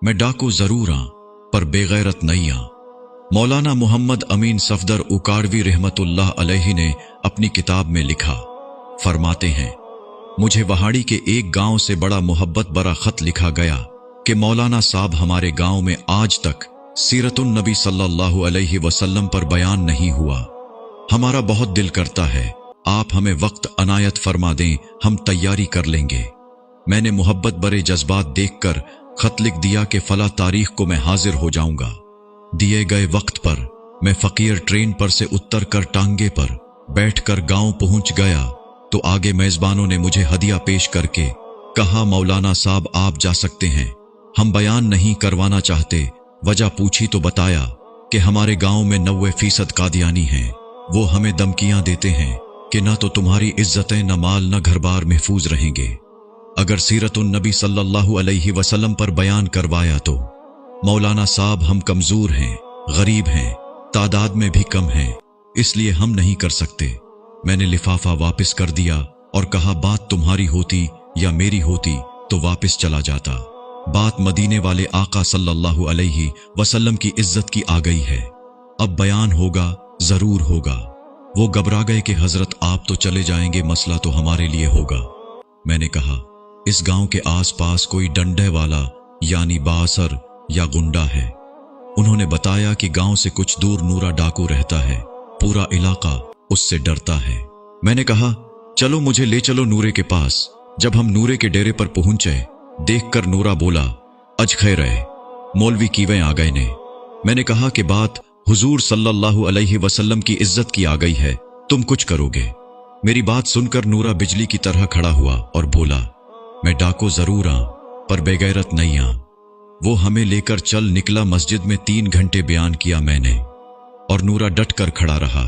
मैं डाकू जरूर आं पर बेगैरत नहीं आं। मौलाना मोहम्मद अमीन सफदर उकाड़वी रहमतुल्लाह अलैहि ने अपनी किताब में लिखा, फरमाते हैं, मुझे वहाड़ी के एक गांव से बड़ा मोहब्बत भरा खत लिखा गया कि मौलाना साहब हमारे गांव में आज तक सीरतुन नबी सल्लल्लाहु अलैहि वसल्लम पर बयान नहीं हुआ। हमारा बहुत दिल करता है आप हमें वक्त अनायत फरमा दें, हम तैयारी कर लेंगे। मैंने मोहब्बत भरे जज्बात देखकर खत लिख दिया कि फला तारीख को मैं हाजिर हो जाऊंगा। दिए गए वक्त पर मैं फकीर ट्रेन पर से उतर कर टांगे पर बैठकर गांव पहुंच गया तो आगे मेजबानों ने मुझे हदिया पेश करके कहा, मौलाना साहब आप जा सकते हैं, हम बयान नहीं करवाना चाहते। वजह पूछी तो बताया कि हमारे गांव में 90% कादियानी हैं। वो हमें धमकियां देते हैं कि ना तो तुम्हारी इज्जतें, न माल, न घर बार महफूज रहेंगे। अगर सीरतुन नबी सल्लल्लाहु अलैहि वसल्लम पर बयान करवाया तो मौलाना साहब हम कमजोर हैं, गरीब हैं, तादाद में भी कम हैं, इसलिए हम नहीं कर सकते। मैंने लिफाफा वापस कर दिया और कहा, बात तुम्हारी होती या मेरी होती तो वापस चला जाता। बात मदीने वाले आका सल्लल्लाहु अलैहि वसल्लम की इज्जत की आ गई है, अब बयान होगा, जरूर होगा। वो घबरा गए कि हजरत आप तो चले जाएंगे, मसला तो हमारे लिए होगा। मैंने कहा, इस गांव के आसपास कोई डंडे वाला यानी बासर या गुंडा है। उन्होंने बताया कि गांव से कुछ दूर नूरा डाकू रहता है, पूरा इलाका उससे डरता है। मैंने कहा, चलो मुझे ले चलो नूरे के पास। जब हम नूरे के डेरे पर पहुंचे, देखकर नूरा बोला, अज खैर है, मौलवी कीवे आ गए ने। मैंने कहा कि बात हुजूर सल्लल्लाहु अलैहि वसल्लम की इज्जत की आ गई है, तुम कुछ करोगे। मेरी बात सुनकर नूरा बिजली की तरह खड़ा हुआ और बोला, मैं डाको जरूर आं पर बेगैरत नहीं आं। वो हमें लेकर चल निकला। मस्जिद में 3 घंटे बयान किया मैंने और नूरा डट कर खड़ा रहा।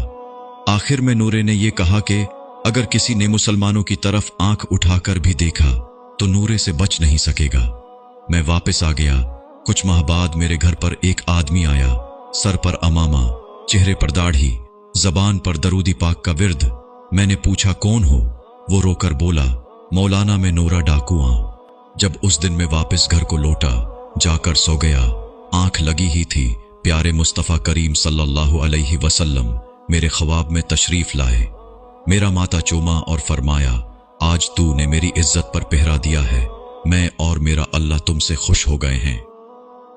आखिर में नूरे ने यह कहा कि अगर किसी ने मुसलमानों की तरफ आंख उठाकर भी देखा तो नूरे से बच नहीं सकेगा। मैं वापस आ गया। कुछ माह बाद मेरे घर पर एक आदमी आया, सर पर अमामा, चेहरे पर दाढ़ी, जबान पर दरूदी पाक का विर्द। मैंने पूछा, कौन हो? वो रोकर बोला, मौलाना मैं नूरा डाकू आं। जब उस दिन मैं वापस घर को लौटा, जाकर सो गया। आंख लगी ही थी, प्यारे मुस्तफ़ा करीम सल्लल्लाहु अलैहि वसल्लम मेरे ख्वाब में तशरीफ लाए। मेरा माथा चूमा और फरमाया, आज तूने मेरी इज्जत पर पहरा दिया है, मैं और मेरा अल्लाह तुमसे खुश हो गए हैं।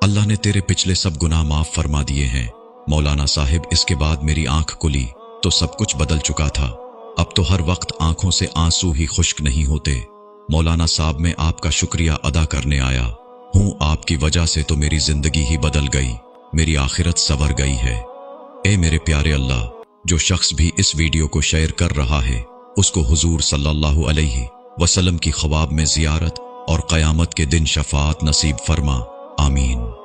अल्लाह ने तेरे पिछले सब गुनाह माफ फरमा दिए हैं। मौलाना साहिब, इसके बाद मेरी आंख खुली तो सब कुछ बदल चुका था। अब तो हर वक्त आंखों से आंसू ही खुश्क नहीं होते। मौलाना साहब, मैं आपका शुक्रिया अदा करने आया हूं। आपकी वजह से तो मेरी जिंदगी ही बदल गई, मेरी आखिरत संवर गई है। ए मेरे प्यारे अल्लाह, जो शख्स भी इस वीडियो को शेयर कर रहा है उसको हुजूर सल्लल्लाहु अलैहि वसल्लम की ख्वाब में जियारत और क़यामत के दिन शफाअत नसीब फरमा। आमीन।